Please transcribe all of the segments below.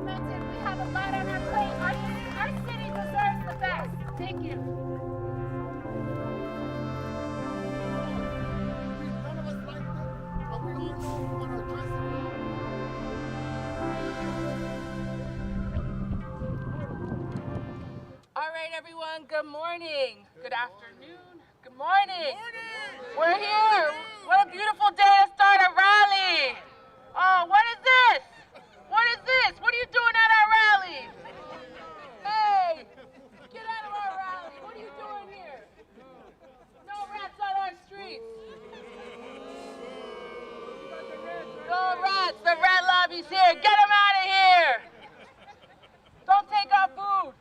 implemented. We have a lot on our plate. Our city deserves the best. Thank you. None of us liked it, but we all know we want to address it now. All right, everyone, good morning. Good afternoon. Good morning. We're here. What a beautiful day to start a rally. Oh, what is this? What is this? What are you doing at our rally? Hey, get out of our rally. What are you doing here? No rats on our streets. No rats. The rat lobby's here. Get them out of here. Don't take our food.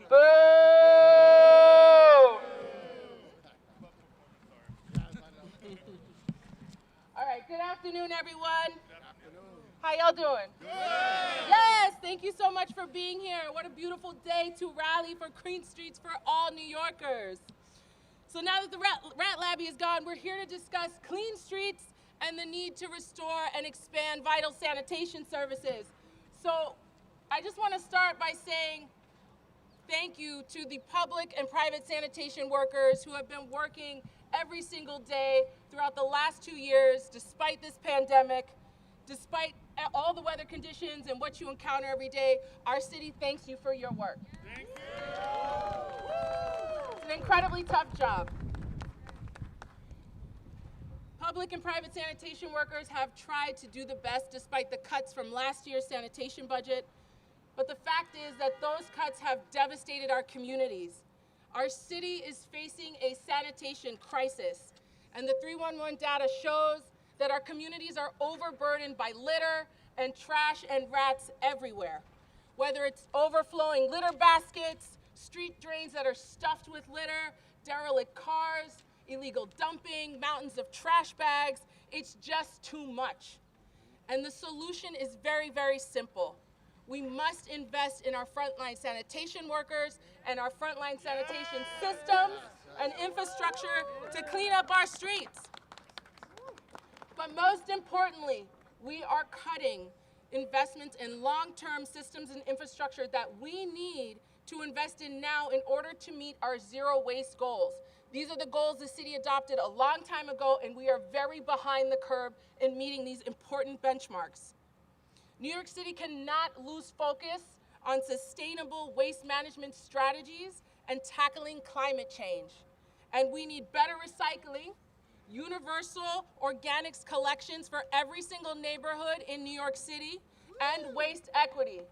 Boo! All right, good afternoon, everyone. How y'all doing? Good. Yes, thank you so much for being here. What a beautiful day to rally for clean streets for all New Yorkers. So now that the rat lobby is gone, we're here to discuss clean streets and the need to restore and expand vital sanitation services. So I just want to start by saying thank you to the public and private sanitation workers who have been working every single day throughout the last 2 years, despite this pandemic, despite all the weather conditions and what you encounter every day. Our city thanks you for your work. Thank you. It's an incredibly tough job. Public and private sanitation workers have tried to do the best despite the cuts from last year's sanitation budget. But the fact is that those cuts have devastated our communities. Our city is facing a sanitation crisis, and the 311 data shows that our communities are overburdened by litter and trash and rats everywhere. Whether it's overflowing litter baskets, street drains that are stuffed with litter, derelict cars, illegal dumping, mountains of trash bags, it's just too much. And the solution is very, very simple. We must invest in our frontline sanitation workers and our frontline sanitation systems and infrastructure to clean up our streets. But most importantly, we are cutting investments in long-term systems and infrastructure that we need to invest in now in order to meet our zero waste goals. These are the goals the city adopted a long time ago, and we are very behind the curve in meeting these important benchmarks. New York City cannot lose focus on sustainable waste management strategies and tackling climate change. And we need better recycling, universal organics collections for every single neighborhood in New York City, and waste equity.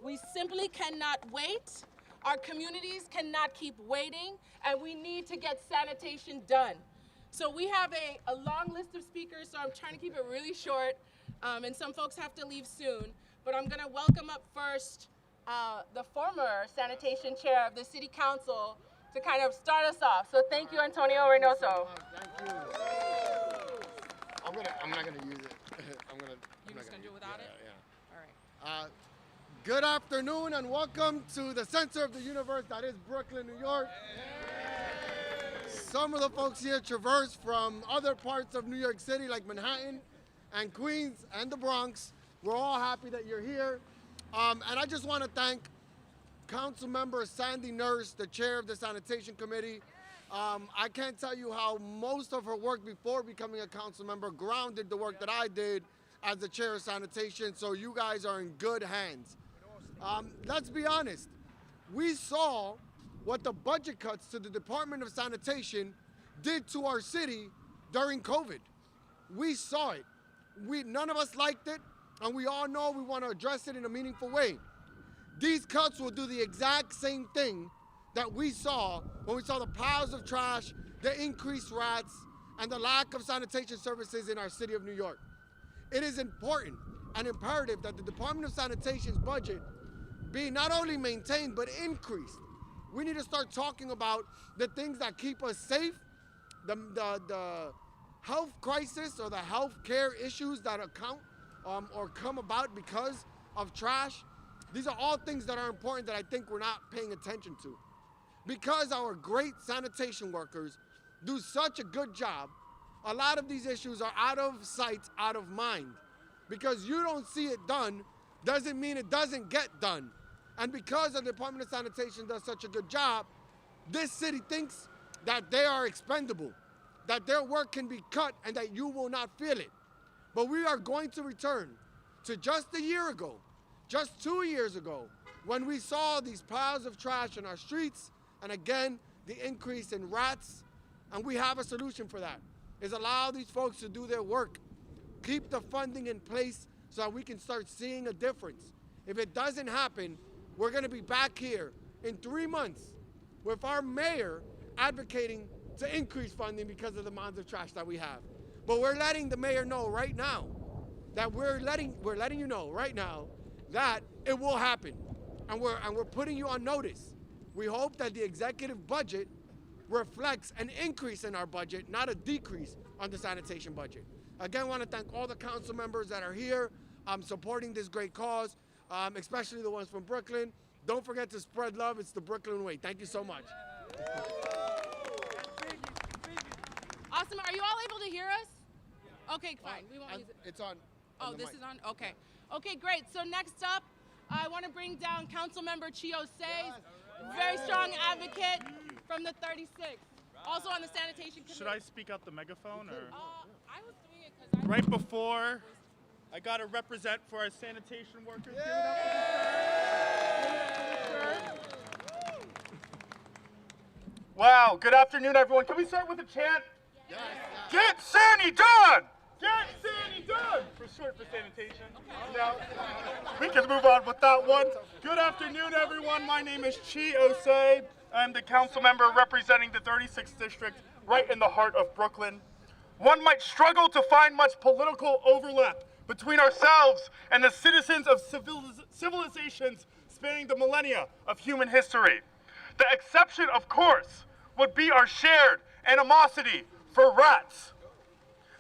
We simply cannot wait. Our communities cannot keep waiting, and we need to get sanitation done. So we have a long list of speakers, so I'm trying to keep it really short. And some folks have to leave soon, but I'm going to welcome up first the former sanitation chair of the City Council to kind of start us off. So thank you, Antonio Reynoso. Thank you. I'm not gonna use it. You're just gonna do it without it? Yeah. All right. Good afternoon and welcome to the center of the universe that is Brooklyn, New York. Some of the folks here traverse from other parts of New York City like Manhattan and Queens and the Bronx. We're all happy that you're here. And I just want to thank Council Member Sandy Nurse, the chair of the Sanitation Committee. I can't tell you how most of her work before becoming a council member grounded the work that I did as the chair of sanitation, so you guys are in good hands. Let's be honest. We saw what the budget cuts to the Department of Sanitation did to our city during COVID. We saw it. None of us liked it, and we all know we want to address it in a meaningful way. These cuts will do the exact same thing that we saw when we saw the piles of trash, the increased rats, and the lack of sanitation services in our city of New York. It is important and imperative that the Department of Sanitation's budget be not only maintained, but increased. We need to start talking about the things that keep us safe, the health crisis or the health care issues that account or come about because of trash. These are all things that are important that I think we're not paying attention to. Because our great sanitation workers do such a good job a lot of these issues are out of sight, out of mind. Because you don't see it done doesn't mean it doesn't get done. And because the Department of Sanitation does such a good job, this city thinks that they are expendable, that their work can be cut and that you will not feel it. But we are going to return to just a year ago, just 2 years ago, when we saw these piles of trash in our streets, and again, the increase in rats. And we have a solution for that, is allow these folks to do their work. Keep the funding in place so that we can start seeing a difference. If it doesn't happen, we're gonna be back here in 3 months with our mayor advocating to increase funding because of the mounds of trash that we have. But we're letting the mayor know right now that we're letting you know right now that it will happen. And we're putting you on notice. We hope that the executive budget reflects an increase in our budget, not a decrease on the sanitation budget. Again, I want to thank all the council members that are here supporting this great cause, especially the ones from Brooklyn. Don't forget to spread love. It's the Brooklyn way. Thank you so much. Awesome. Are you all able to hear us? Okay, fine. We won't use it. It's on. Oh, this is on? Okay. Okay, great. So next up, I want to bring down Councilmember Chio Say, very strong advocate from the 36th, also on the sanitation committee. Should I speak out the megaphone, or? I was doing it because I... Right before, I got to represent for our sanitation workers. Give it up for the Wow, good afternoon, everyone. Can we start with a chant? Yes. Get Sani done! Get Sani done! For short for sanitation. Now, we can move on with that one. Good afternoon, everyone. My name is Chi Osei. I'm the council member representing the 36th district right in the heart of Brooklyn. One might struggle to find much political overlap between ourselves and the citizens of civilizations spanning the millennia of human history. The exception, of course, would be our shared animosity for rats.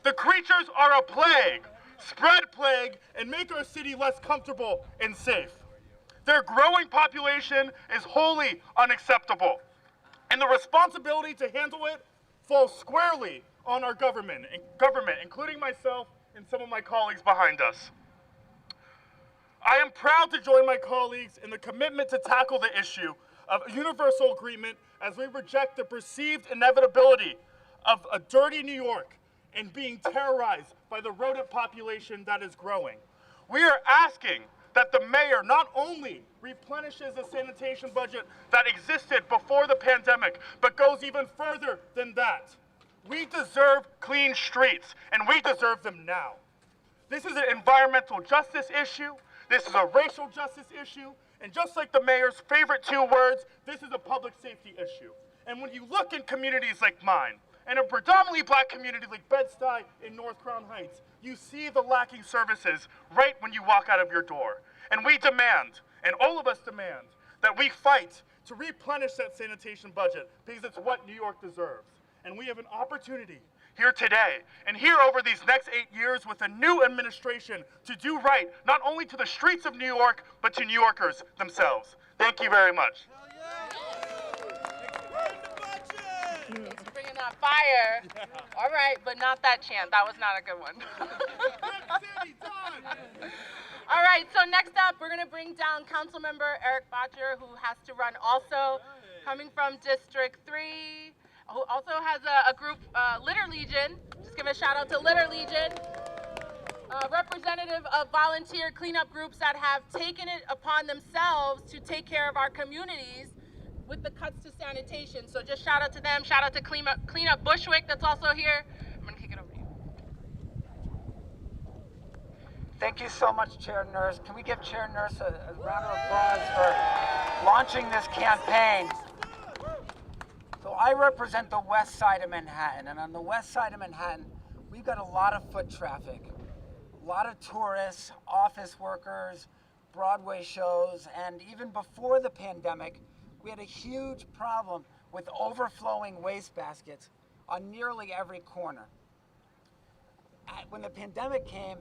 The creatures are a plague, spread plague, and make our city less comfortable and safe. Their growing population is wholly unacceptable, and the responsibility to handle it falls squarely on our government, including myself and some of my colleagues behind us. I am proud to join my colleagues in the commitment to tackle the issue of universal agreement as we reject the perceived inevitability of a dirty New York and being terrorized by the rodent population that is growing. We are asking that the mayor not only replenishes the sanitation budget that existed before the pandemic, but goes even further than that. We deserve clean streets, and we deserve them now. This is an environmental justice issue, this is a racial justice issue, and just like the mayor's favorite 2 words, this is a public safety issue. And when you look in communities like mine, and a predominantly black community like Bed-Stuy in North Crown Heights, you see the lacking services right when you walk out of your door. And we demand, and all of us demand, that we fight to replenish that sanitation budget because it's what New York deserves. And we have an opportunity here today and here over these next 8 years with a new administration to do right, not only to the streets of New York, but to New Yorkers themselves. Thank you very much. Thanks for bringing that fire. All right, but not that chant. That was not a good one. All right, so next up, we're going to bring down Councilmember Eric Botcher, who has to run also, coming from District 3, who also has a group, Litter Legion. Just give a shout out to Litter Legion. Representative of volunteer cleanup groups that have taken it upon themselves to take care of our communities with the cuts to sanitation. So just shout out to them. Shout out to Clean Up Bushwick that's also here. I'm gonna kick it over to you. Thank you so much, Chair Nurse. Can we give Chair Nurse a round of applause for launching this campaign? So I represent the west side of Manhattan, and on the west side of Manhattan, we've got a lot of foot traffic, a lot of tourists, office workers, Broadway shows, and even before the pandemic, we had a huge problem with overflowing waste baskets on nearly every corner. When the pandemic came,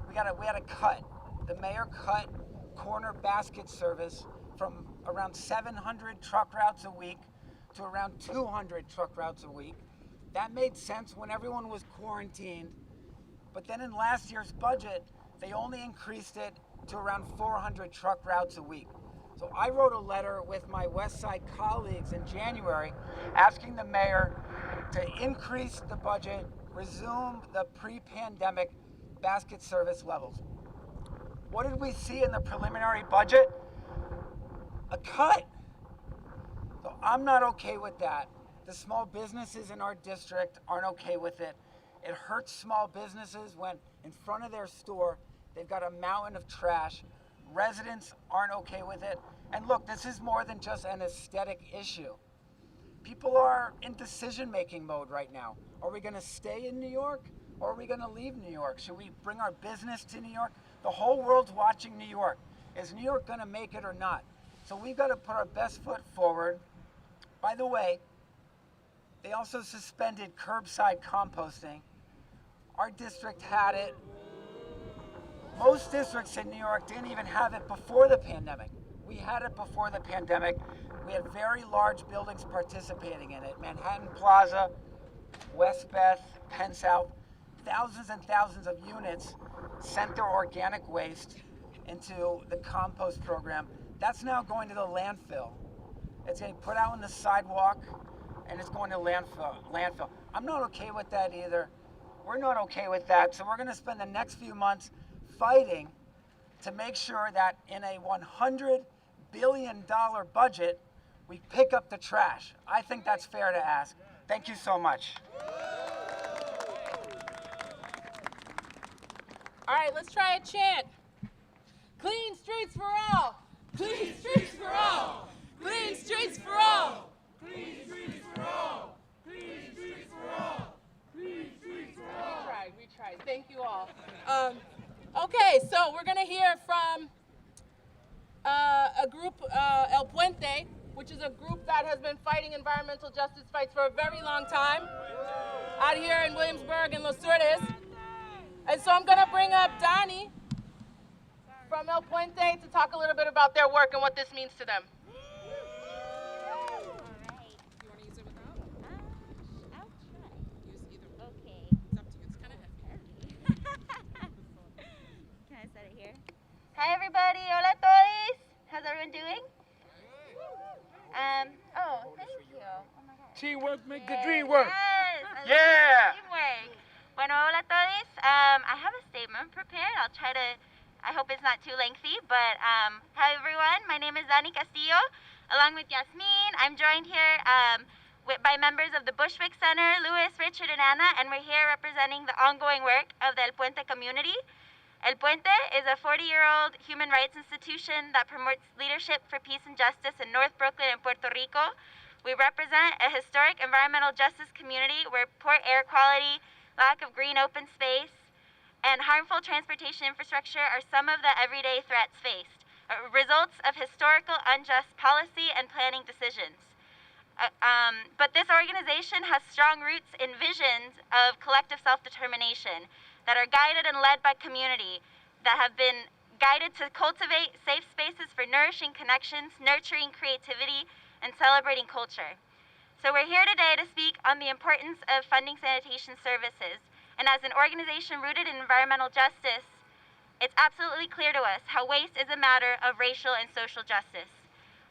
we had a cut. The mayor cut corner basket service from around 700 truck routes a week to around 200 truck routes a week. That made sense when everyone was quarantined, but then in last year's budget, they only increased it to around 400 truck routes a week. So I wrote a letter with my West Side colleagues in January asking the mayor to increase the budget, resume the pre-pandemic basket service levels. What did we see in the preliminary budget? A cut. So I'm not okay with that. The small businesses in our district aren't okay with it. It hurts small businesses when in front of their store they've got a mountain of trash. Residents aren't okay with it. And look, this is more than just an aesthetic issue. People are in decision-making mode right now. Are we gonna stay in New York or are we gonna leave New York? Should we bring our business to New York? The whole world's watching New York. Is New York gonna make it or not? So we've gotta put our best foot forward. By the way, they also suspended curbside composting. Our district had it. Most districts in New York didn't even have it before the pandemic. We had it before the pandemic. We had very large buildings participating in it. Manhattan Plaza, West Beth, Penn South, thousands and thousands of units sent their organic waste into the compost program. That's now going to the landfill. It's getting put out on the sidewalk and it's going to landfill. I'm not okay with that either. We're not okay with that. So we're gonna spend the next few months fighting to make sure that in a $100 billion budget, we pick up the trash. I think that's fair to ask. Thank you so much. All right, let's try a chant. Clean streets for all. Clean streets for all. Clean streets for all. Clean streets for all. Clean streets for all. Clean streets for all. We tried. Thank you all. Okay, so we're gonna hear from a group, El Puente, which is a group that has been fighting environmental justice fights for a very long time out here in Williamsburg and Los Suertes. And so I'm gonna bring up Donnie from El Puente to talk a little bit about their work and what this means to them. Hi everybody, hola todos. How's everyone doing? Oh, thank you. Oh my God. Teamwork make the dream work. Yes, I love Yeah. teamwork. Bueno, hola todos. I have a statement prepared. I hope it's not too lengthy, but hi everyone. My name is Dani Castillo, along with Yasmin. I'm joined here by members of the Bushwick Center, Louis, Richard, and Anna, and we're here representing the ongoing work of the El Puente community. El Puente is a 40-year-old human rights institution that promotes leadership for peace and justice in North Brooklyn and Puerto Rico. We represent a historic environmental justice community where poor air quality, lack of green open space, and harmful transportation infrastructure are some of the everyday threats faced, results of historical unjust policy and planning decisions. But this organization has strong roots in visions of collective self-determination that are guided and led by community, that have been guided to cultivate safe spaces for nourishing connections, nurturing creativity, and celebrating culture. So we're here today to speak on the importance of funding sanitation services. And as an organization rooted in environmental justice, it's absolutely clear to us how waste is a matter of racial and social justice.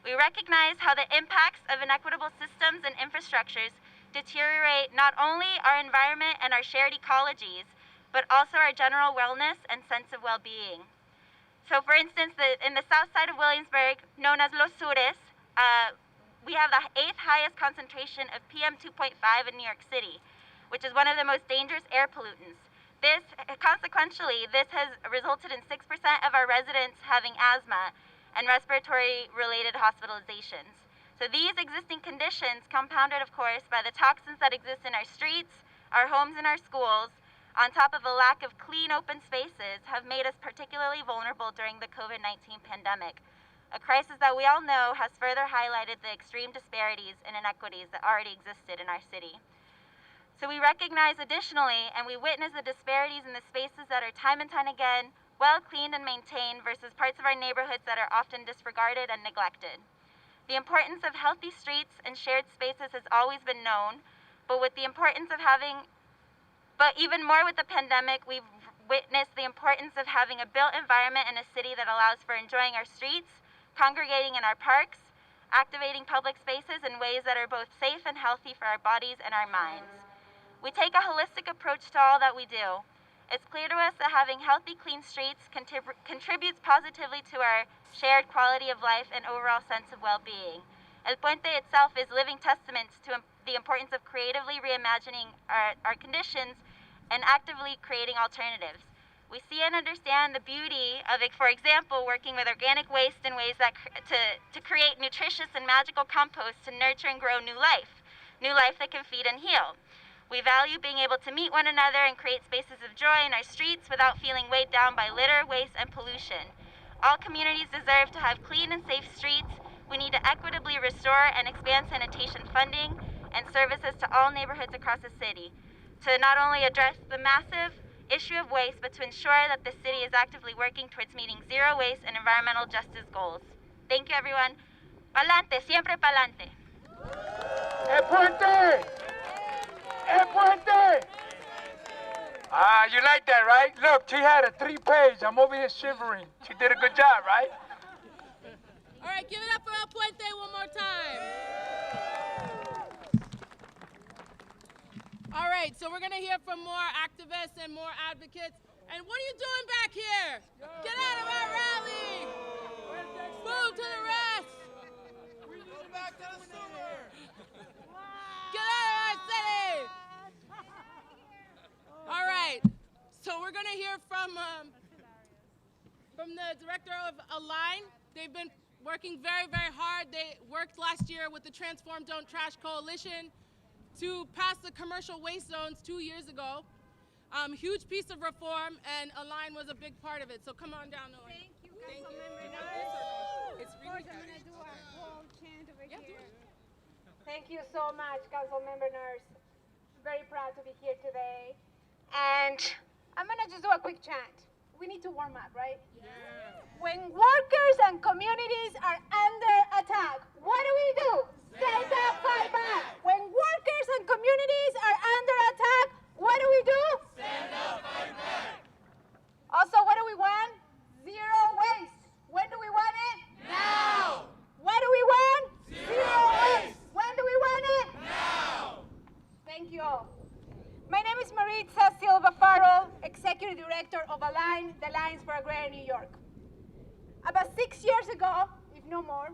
We recognize how the impacts of inequitable systems and infrastructures deteriorate not only our environment and our shared ecologies, but also our general wellness and sense of well-being. So for instance, in the south side of Williamsburg, known as Los Suertes, we have the 8th highest concentration of PM 2.5 in New York City, which is one of the most dangerous air pollutants. Consequentially, this has resulted in 6% of our residents having asthma and respiratory-related hospitalizations. So these existing conditions, compounded of course by the toxins that exist in our streets, our homes, and our schools, on top of a lack of clean open spaces, have made us particularly vulnerable during the COVID-19 pandemic, a crisis that we all know has further highlighted the extreme disparities and inequities that already existed in our city. So we recognize additionally, and we witness the disparities in the spaces that are time and time again well cleaned and maintained versus parts of our neighborhoods that are often disregarded and neglected. The importance of healthy streets and shared spaces has always been known, but even more with the pandemic, we've witnessed the importance of having a built environment in a city that allows for enjoying our streets, congregating in our parks, activating public spaces in ways that are both safe and healthy for our bodies and our minds. We take a holistic approach to all that we do. It's clear to us that having healthy, clean streets contributes positively to our shared quality of life and overall sense of well-being. El Puente itself is living testaments to the importance of creatively reimagining our conditions and actively creating alternatives. We see and understand the beauty of, for example, working with organic waste in ways that to create nutritious and magical compost to nurture and grow new life that can feed and heal. We value being able to meet one another and create spaces of joy in our streets without feeling weighed down by litter, waste, and pollution. All communities deserve to have clean and safe streets. We need to equitably restore and expand sanitation funding and services to all neighborhoods across the city to not only address the massive issue of waste, but to ensure that the city is actively working towards meeting zero waste and environmental justice goals. Thank you, everyone. Pa'lante, siempre pa'lante. El Puente! El Puente! You like that, right? Look, she had a 3-page. I'm over here shivering. She did a good job, right? All right, give it up for El Puente one more time. All right, so we're going to hear from more activists and more advocates. And what are you doing back here? Get out of our rally! Move to the rest! We're going back to the sewer! Get out of our city! All right, so we're going to hear from the director of Align. They've been working very, very hard. They worked last year with the Transform Don't Trash Coalition to pass the commercial waste zones 2 years ago. Huge piece of reform, and Align was a big part of it. So come on down, Align. Thank you, Councilmember Nars. It's Of really course, I'm going to do a whole chant over Yeah, do here. it. Thank you so much, Councilmember Nars. Very proud to be here today. And I'm going to just do a quick chant. We need to warm up, right? Yeah. When workers and communities are under attack, what do? Stand up, fight back. When workers and communities are under attack, what do? Stand up, fight back. Also, what do we want? Zero waste. When do we want it? Now. What do we want? Zero waste. When do we want it? Now. Thank you all. My name is Maritza Silva Farrell, Executive Director of Align, the Alliance for Agrarian New York. About 6 years ago, if no more,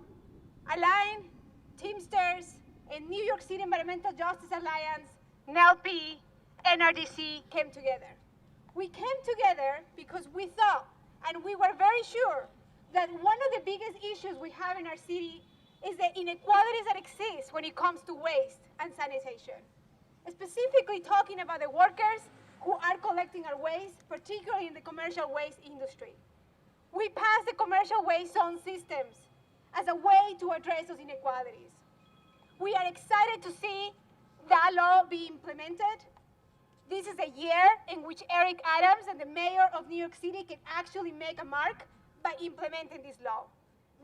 Align, Teamsters, and New York City Environmental Justice Alliance, NELP, NRDC came together. We came together because we thought, and we were very sure, that one of the biggest issues we have in our city is the inequalities that exist when it comes to waste and sanitation. Specifically talking about the workers who are collecting our waste, particularly in the commercial waste industry. We passed the commercial waste zone systems as a way to address those inequalities. We are excited to see that law be implemented. This is a year in which Eric Adams and the mayor of New York City can actually make a mark by implementing this law.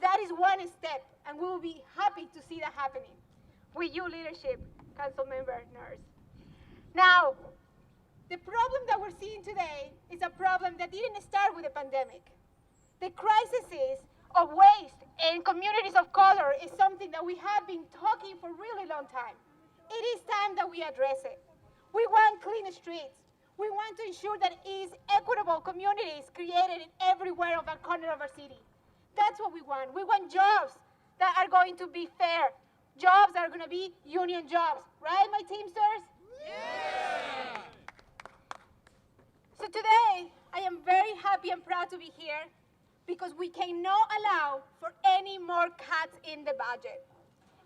That is one step, and we will be happy to see that happening with your leadership, Councilmember Nars. Now, the problem that we're seeing today is a problem that didn't start with the pandemic. The crises of waste in communities of color is something that we have been talking for a really long time. It is time that we address it. We want clean streets. We want to ensure that it is equitable communities created in everywhere of our corner of our city. That's what we want. We want jobs that are going to be fair. Jobs that are going to be union jobs. Right, my Teamsters? Yeah! So today, I am very happy and proud to be here because we cannot allow for any more cuts in the budget.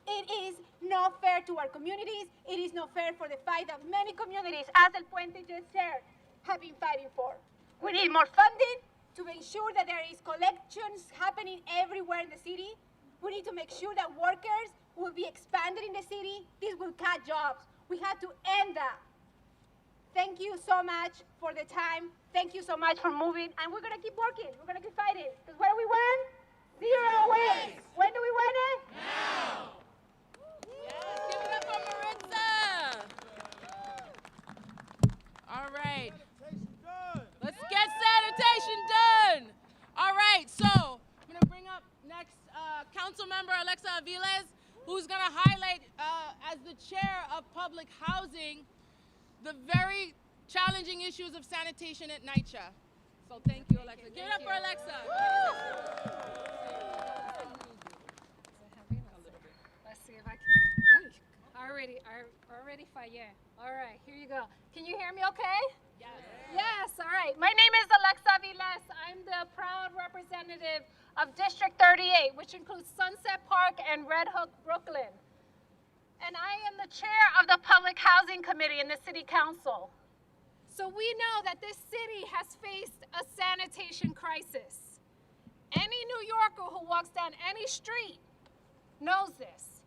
It is not fair to our communities. It is not fair for the fight that many communities, as El Puente just shared, have been fighting for. We need more funding to ensure that there is collections happening everywhere in the city. We need to make sure that workers will be expanded in the city. This will cut jobs. We have to end that. Thank you so much for the time. Thank you so much for moving. And we're going to keep working. We're going to keep fighting. Because what do we want? Zero waste. When do we want it? Now. Yes, give it up for Maritza. sanitation at NYCHA. So thank you, Alexa. Give it up for Alexa. Let's see if I can. Already fire. All right, here you go. Can you hear me okay? Yes. Yes, all right. My name is Alexa Viles. I'm the proud representative of District 38, which includes Sunset Park and Red Hook, Brooklyn. And I am the chair of the Public Housing Committee in the City Council. So we know that this city has faced a sanitation crisis. Any New Yorker who walks down any street knows this.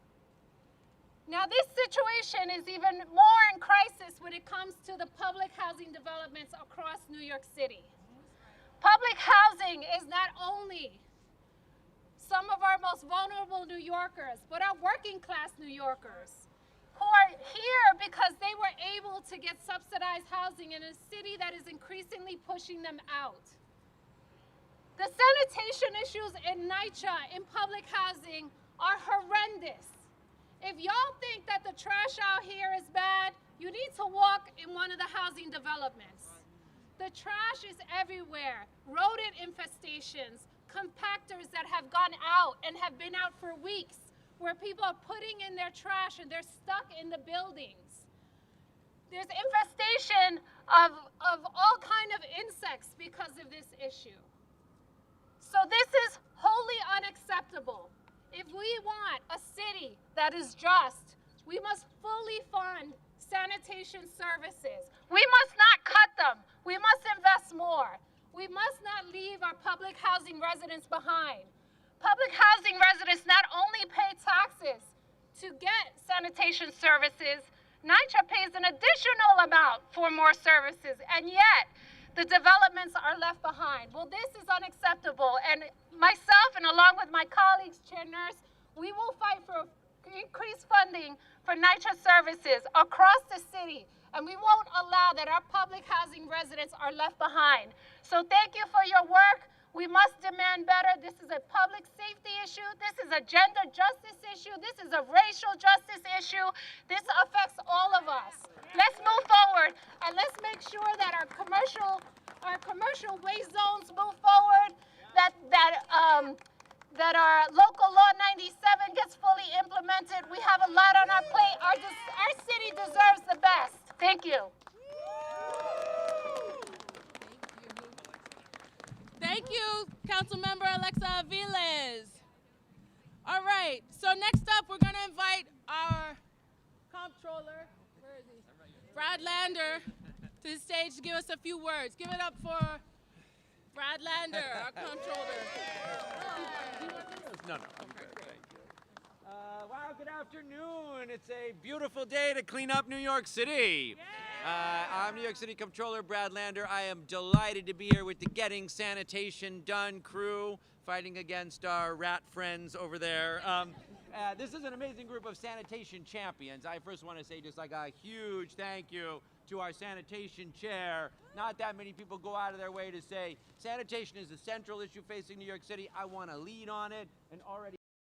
Now, this situation is even more in crisis when it comes to the public housing developments across New York City. Public housing is not only some of our most vulnerable New Yorkers, but our working class New Yorkers who are here because they were able to get subsidized housing in a city that is increasingly pushing them out. The sanitation issues in NYCHA in public housing are horrendous. If y'all think that the trash out here is bad, you need to walk in one of the housing developments. The trash is everywhere. Rodent infestations, compactors that have gone out and have been out for weeks, where people are putting in their trash and they're stuck in the buildings. There's infestation of all kind of insects because of this issue. So this is wholly unacceptable. If we want a city that is just, we must fully fund sanitation services. We must not cut them. We must invest more. We must not leave our public housing residents behind. Public housing residents not only pay taxes to get sanitation services, NYCHA pays an additional amount for more services, and yet the developments are left behind. Well, this is unacceptable, and myself and along with my colleagues, Chair Nurse, we will fight for increased funding for NYCHA services across the city, and we won't allow that our public housing residents are left behind. So thank you for your work. We must demand better. This is a public safety issue. This is a gender justice issue. This is a racial justice issue. This affects all of us. Let's move forward, and let's make sure that our commercial waste zones move forward, that our local law 97 gets fully implemented. We have a lot on our plate. Our city deserves the best. Thank you. Thank you, Councilmember Alexa Aviles. All right, so next up, we're gonna invite our comptroller, where is he? Brad Lander, to the stage to give us a few words. Give it up for Brad Lander, our comptroller. No, I'm good, thank you. Wow, good afternoon. It's a beautiful day to clean up New York City. I'm New York City Comptroller Brad Lander. I am delighted to be here with the Getting Sanitation Done crew, fighting against our rat friends over there. This is an amazing group of sanitation champions. I first want to say just like a huge thank you to our sanitation chair. Not that many people go out of their way to say sanitation is the central issue facing New York City. I want to lead on it, and already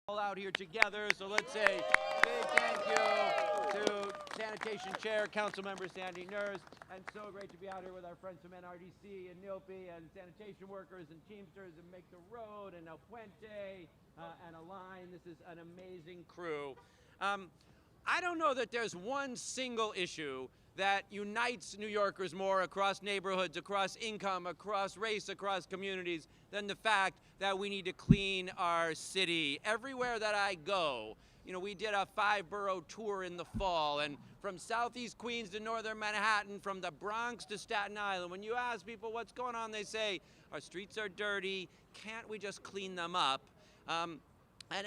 all out here together. So let's say big thank you to Sanitation Chair, Councilmember Sandy Nurse, and so great to be out here with our friends from NRDC and NILPI and sanitation workers and Teamsters and Make the Road and El Puente and Align. This is an amazing crew. I don't know that there's one single issue that unites New Yorkers more across neighborhoods, across income, across race, across communities than the fact that we need to clean our city. Everywhere that I go, you know, we did a 5-borough tour in the fall, and from Southeast Queens to Northern Manhattan, from the Bronx to Staten Island, when you ask people what's going on, they say, our streets are dirty, can't we just clean them up? And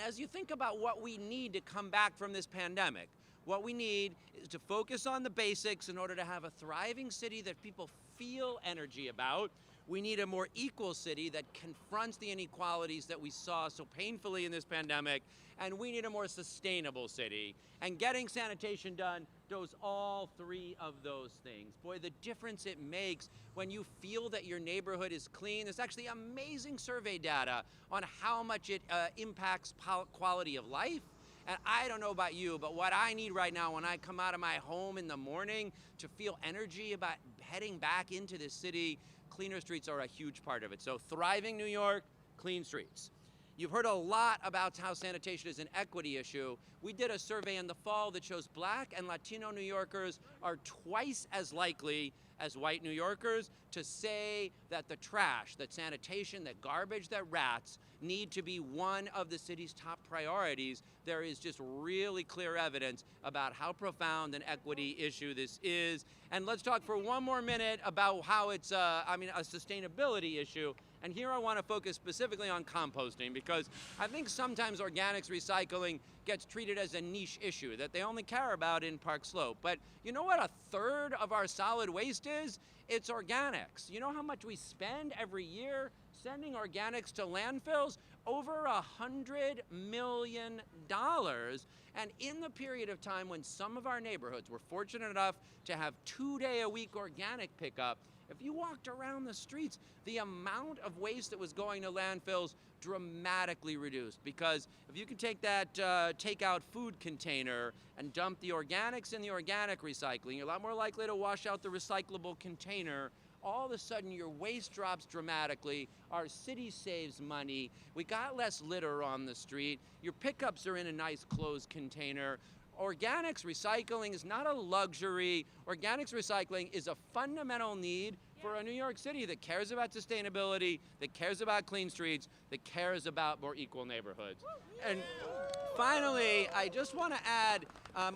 as you think about what we need to come back from this pandemic, what we need is to focus on the basics in order to have a thriving city that people feel energy about. We need a more equal city that confronts the inequalities that we saw so painfully in this pandemic. And we need a more sustainable city. And Getting Sanitation Done does all three of those things. Boy, the difference it makes when you feel that your neighborhood is clean. There's actually amazing survey data on how much it impacts quality of life. And I don't know about you, but what I need right now when I come out of my home in the morning to feel energy about heading back into the city, cleaner streets are a huge part of it. So thriving New York, clean streets. You've heard a lot about how sanitation is an equity issue. We did a survey in the fall that shows Black and Latino New Yorkers are twice as likely as white New Yorkers to say that the trash, that sanitation, that garbage, that rats need to be one of the city's top priorities. There is just really clear evidence about how profound an equity issue this is. And let's talk for one more minute about how it's a sustainability issue. And here I want to focus specifically on composting, because I think sometimes organics recycling gets treated as a niche issue that they only care about in Park Slope. But you know what a third of our solid waste is? It's organics. You know how much we spend every year sending organics to landfills? Over $100 million. And in the period of time when some of our neighborhoods were fortunate enough to have 2-day-a-week organic pickup, if you walked around the streets, the amount of waste that was going to landfills dramatically reduced. Because if you can take that takeout food container and dump the organics in the organic recycling, you're a lot more likely to wash out the recyclable container. All of a sudden your waste drops dramatically, our city saves money, we got less litter on the street, your pickups are in a nice closed container. Organics recycling is not a luxury. Organics recycling is a fundamental need for a New York City that cares about sustainability, that cares about clean streets, that cares about more equal neighborhoods. And finally, I just want to add,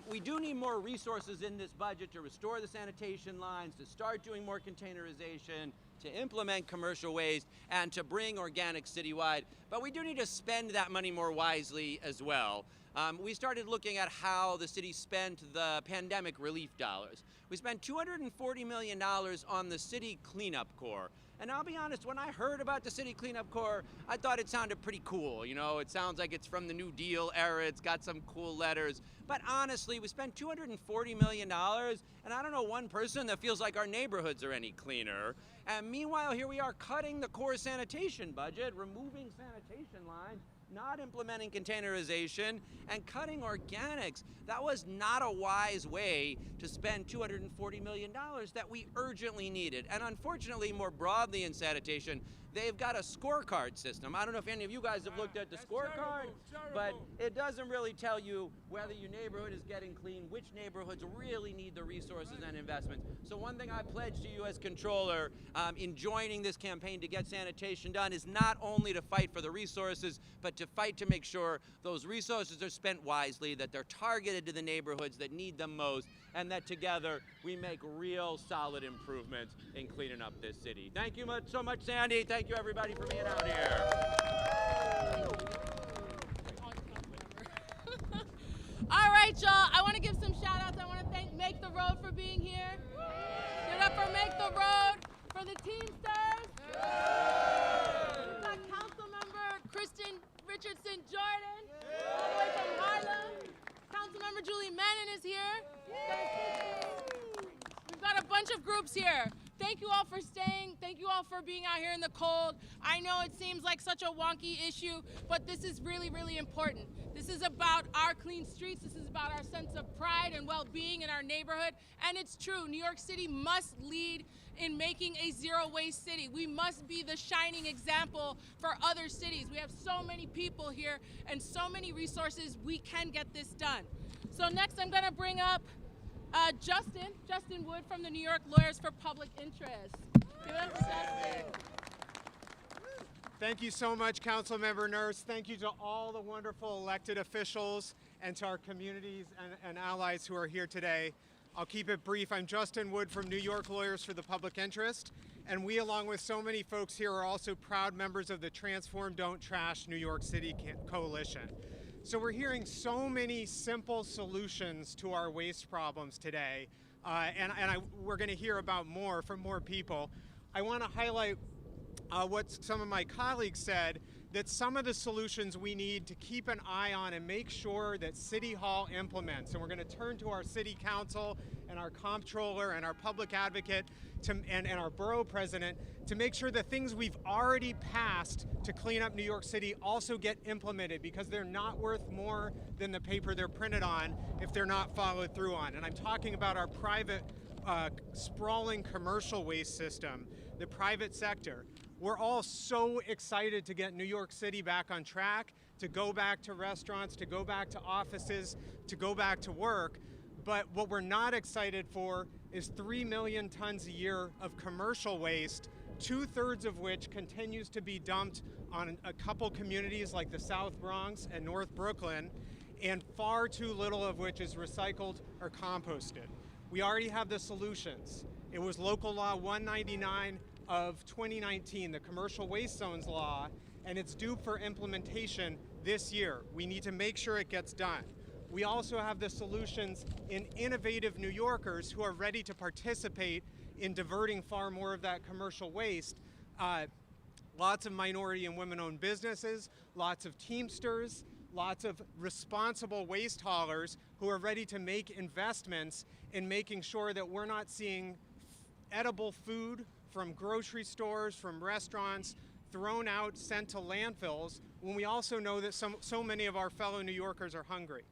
we do need more resources in this budget to restore the sanitation lines, to start doing more containerization, to implement commercial waste, and to bring organic citywide. But we do need to spend that money more wisely as well. We started looking at how the city spent the pandemic relief dollars. We spent $240 million on the city cleanup corps. And I'll be honest, when I heard about the city cleanup corps, I thought it sounded pretty cool. You know, it sounds like it's from the New Deal era, it's got some cool letters. But honestly, we spent $240 million, and I don't know one person that feels like our neighborhoods are any cleaner. And meanwhile, here we are cutting the core sanitation budget, removing sanitation lines, not implementing containerization, and cutting organics. That was not a wise way to spend $240 million that we urgently needed. And unfortunately, more broadly in sanitation, they've got a scorecard system. I don't know if any of you guys have looked at the scorecard, but it doesn't really tell you whether your neighborhood is getting clean, which neighborhoods really need the resources and investments. So one thing I pledge to you as controller in joining this campaign to get sanitation done is not only to fight for the resources, but to fight to make sure those resources are spent wisely, that they're targeted to the neighborhoods that need them most, and that together we make real solid improvements in cleaning up this city. Thank you so much, Sandy. Thank you, everybody, for being out here. All right, y'all. I want to give some shout outs. I want to thank Make the Road for being here. Give it up for Make the Road, for the Teamsters. We've got Councilmember Kristen Richardson Jordan, all the way from Harlem. Councilmember Julie Menon is here. We've got a bunch of groups here. Thank you all for staying. Thank you all for being out here in the cold. I know it seems like such a wonky issue, but this is really, really important. This is about our clean streets. This is about our sense of pride and well-being in our neighborhood. And it's true, New York City must lead in making a zero-waste city. We must be the shining example for other cities. We have so many people here and so many resources. We can get this done. So next I'm gonna bring up Justin Wood from the New York Lawyers for Public Interest. Give it up for Justin. Thank you so much, Councilmember Nurse. Thank you to all the wonderful elected officials and to our communities and allies who are here today. I'll keep it brief. I'm Justin Wood from New York Lawyers for the Public Interest, and we, along with so many folks here, are also proud members of the Transform Don't Trash New York City Coalition. So we're hearing so many simple solutions to our waste problems today, we're going to hear about more from more people. I want to highlight what some of my colleagues said, that some of the solutions we need to keep an eye on and make sure that City Hall implements. And we're going to turn to our City Council and our Comptroller and our Public Advocate and our Borough President to make sure the things we've already passed to clean up New York City also get implemented, because they're not worth more than the paper they're printed on if they're not followed through on. And I'm talking about our private sprawling commercial waste system, the private sector. We're all so excited to get New York City back on track, to go back to restaurants, to go back to offices, to go back to work. But what we're not excited for is 3 million tons a year of commercial waste, 2/3 of which continues to be dumped on a couple communities like the South Bronx and North Brooklyn, and far too little of which is recycled or composted. We already have the solutions. It was Local Law 199 of 2019, the Commercial Waste Zones Law, and it's due for implementation this year. We need to make sure it gets done. We also have the solutions in innovative New Yorkers who are ready to participate in diverting far more of that commercial waste. Lots of minority and women-owned businesses, lots of Teamsters, lots of responsible waste haulers who are ready to make investments in making sure that we're not seeing edible food from grocery stores, from restaurants, thrown out, sent to landfills, when we also know that so many of our fellow New Yorkers are hungry.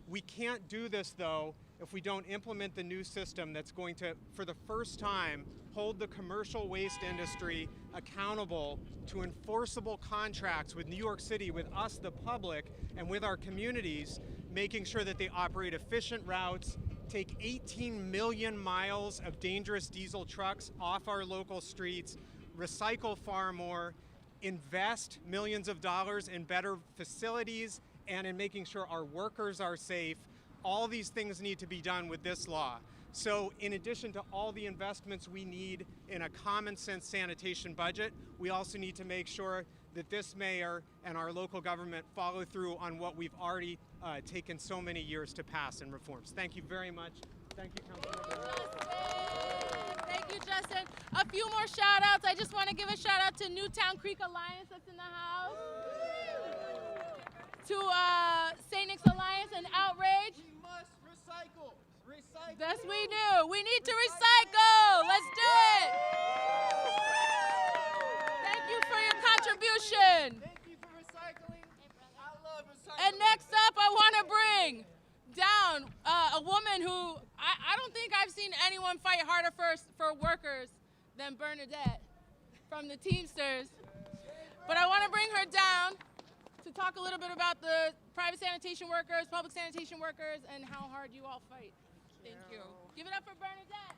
We can't do this, though, if we don't implement the new system that's going to, for the first time, hold the commercial waste industry accountable to enforceable contracts with New York City, with us, the public, and with our communities, making sure that they operate efficient routes, take 18 million miles of dangerous diesel trucks off our local streets, recycle far more, invest millions of dollars in better facilities, and in making sure our workers are safe. All these things need to be done with this law. So in addition to all the investments we need in a common sense sanitation budget, we also need to make sure that this mayor and our local government follow through on what we've already taken so many years to pass in reforms. Thank you very much. Thank you, Councilmember. Thank you, Justin. A few more shout outs. I just want to give a shout out to Newtown Creek Alliance that's in the house. To St. Nick's Alliance and Outrage. We must recycle. Recycle. Yes, we do. We need to recycle. Let's do it. Thank you for your contribution. Thank you for recycling. I love recycling. And next up, I want to bring down a woman who I don't think I've seen anyone fight harder for workers than Bernadette from the Teamsters. But I want to bring her down to talk a little bit about the private sanitation workers, public sanitation workers, and how hard you all fight. Thank you. Give it up for Bernadette.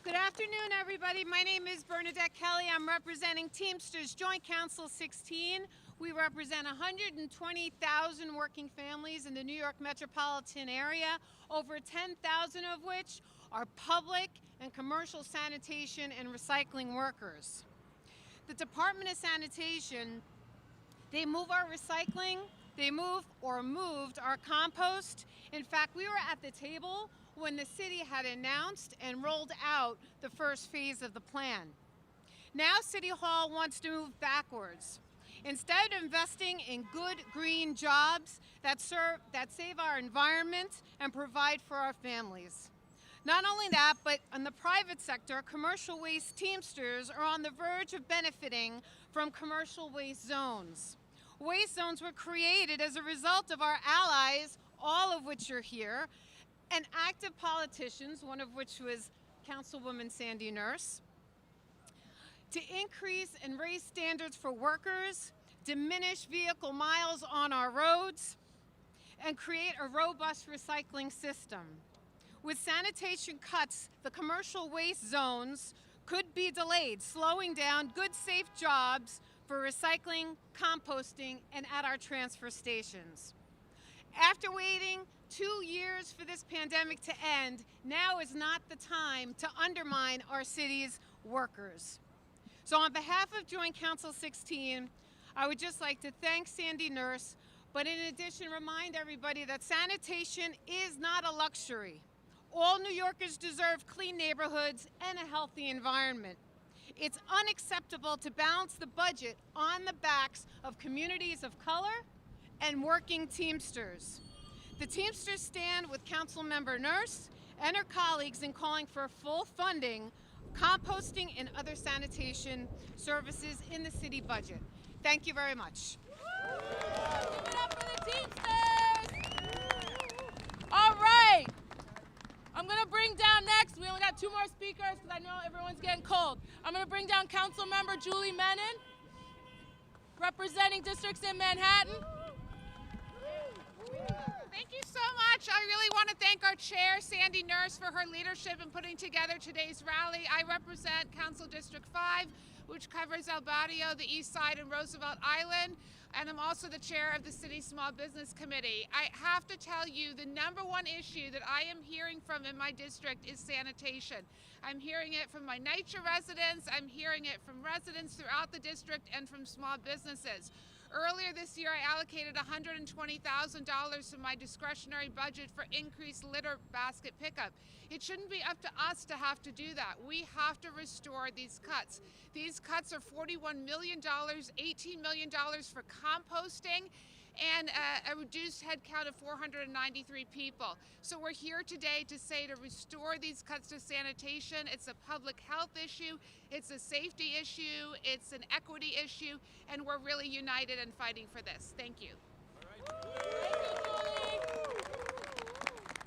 Good afternoon, everybody. My name is Bernadette Kelly. I'm representing Teamsters Joint Council 16. We represent 120,000 working families in the New York metropolitan area, over 10,000 of which are public and commercial sanitation and recycling workers. The Department of Sanitation, they move our recycling, they moved our compost. In fact, we were at the table when the city had announced and rolled out the first phase of the plan. Now City Hall wants to move backwards. Instead of investing in good green jobs that save our environment and provide for our families. Not only that, but in the private sector, commercial waste Teamsters are on the verge of benefiting from commercial waste zones. Waste zones were created as a result of our allies, all of which are here, and active politicians, one of which was Councilwoman Sandy Nurse, to increase and raise standards for workers, diminish vehicle miles on our roads, and create a robust recycling system. With sanitation cuts, the commercial waste zones could be delayed, slowing down good, safe jobs for recycling, composting, and at our transfer stations. After waiting 2 years for this pandemic to end, now is not the time to undermine our city's workers. So on behalf of Joint Council 16, I would just like to thank Sandy Nurse, but in addition, remind everybody that sanitation is not a luxury. All New Yorkers deserve clean neighborhoods and a healthy environment. It's unacceptable to balance the budget on the backs of communities of color and working Teamsters. The Teamsters stand with Councilmember Nurse and her colleagues in calling for full funding, composting, and other sanitation services in the city budget. Thank you very much. Give it up for the Teamsters! All right. I'm gonna bring down next, we only got 2 more speakers because I know everyone's getting cold. I'm gonna bring down Council Member Julie Menon, representing districts in Manhattan. Thank you so much. I really want to thank our chair, Sandy Nurse, for her leadership in putting together today's rally. I represent Council District 5, which covers El Barrio, the East Side, and Roosevelt Island, and I'm also the chair of the City Small Business Committee. I have to tell you, the #1 issue that I am hearing from in my district is sanitation. I'm hearing it from my NYCHA residents, I'm hearing it from residents throughout the district, and from small businesses. Earlier this year, I allocated $120,000 from my discretionary budget for increased litter basket pickup. It shouldn't be up to us to have to do that. We have to restore these cuts. These cuts are $41 million, $18 million for composting, and a reduced headcount of 493 people. So we're here today to say to restore these cuts to sanitation. It's a public health issue, it's a safety issue, it's an equity issue, and we're really united in fighting for this. Thank you.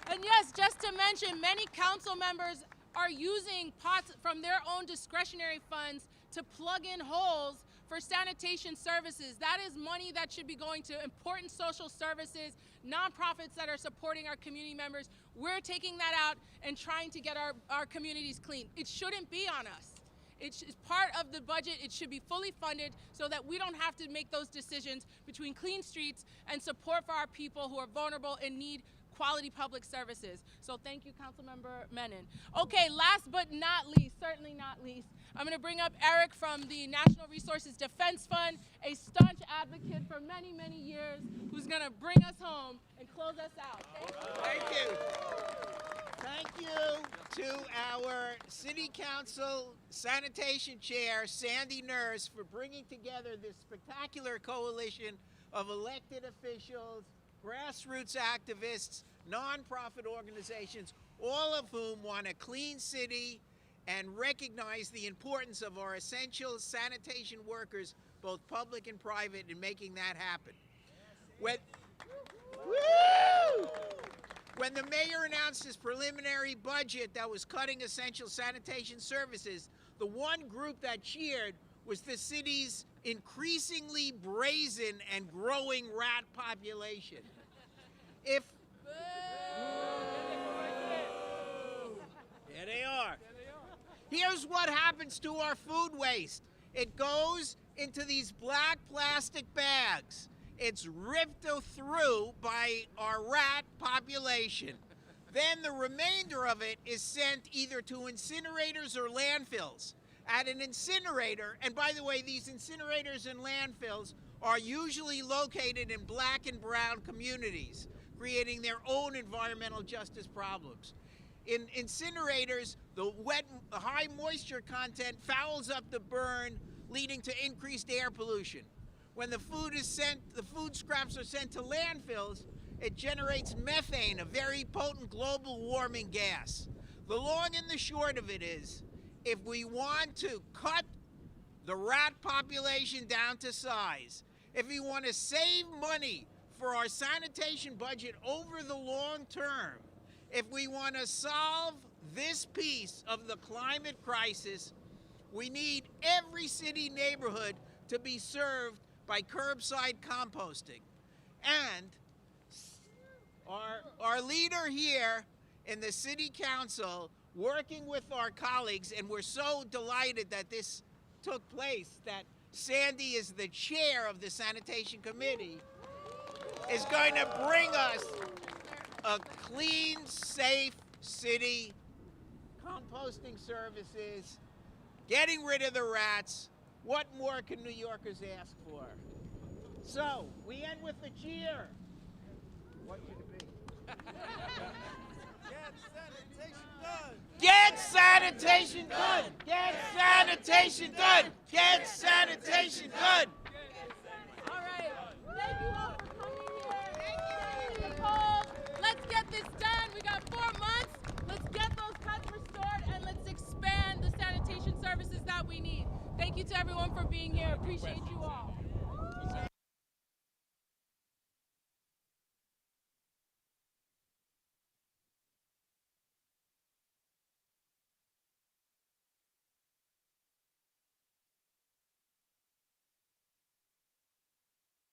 And yes, just to mention, many council members are using pots from their own discretionary funds to plug in holes for sanitation services. That is money that should be going to important social services, nonprofits that are supporting our community members. We're taking that out and trying to get our communities clean. It shouldn't be on us. It's part of the budget. It should be fully funded so that we don't have to make those decisions between clean streets and support for our people who are vulnerable and need quality public services. So thank you, Councilmember Menon. Okay, last but not least, certainly not least, I'm going to bring up Eric from the National Resources Defense Fund, a staunch advocate for many, many years, who's going to bring us home and close us out. Thank you. Thank you to our City Council Sanitation Chair, Sandy Nurse, for bringing together this spectacular coalition of elected officials, grassroots activists, nonprofit organizations, all of whom want a clean city and recognize the importance of our essential sanitation workers, both public and private, in making that happen. When the mayor announced his preliminary budget that was cutting essential sanitation services, the one group that cheered was the city's increasingly brazen and growing rat population. Here they are. Here's what happens to our food waste. It goes into these black plastic bags. It's ripped through by our rat population. Then the remainder of it is sent either to incinerators or landfills. At an incinerator, and by the way, these incinerators and landfills are usually located in black and brown communities, creating their own environmental justice problems. In incinerators, the high moisture content fouls up the burn, leading to increased air pollution. When the food scraps are sent to landfills, it generates methane, a very potent global warming gas. The long and the short of it is, if we want to cut the rat population down to size, if we want to save money for our sanitation budget over the long term, if we want to solve this piece of the climate crisis, we need every city neighborhood to be served by curbside composting. And our leader here in the City Council, working with our colleagues, and we're so delighted that this took place, that Sandy is the chair of the Sanitation Committee, is going to bring us a clean, safe city, composting services, getting rid of the rats. What more can New Yorkers ask for? So, we end with the cheer. What should it be? Get sanitation done! Get sanitation done! Get sanitation done! All right. Thank you all for coming here. Nicole, let's get this done. We got 4 months. Let's get those cuts restored and let's expand the sanitation services that we need. Thank you to everyone for being here. Appreciate you all.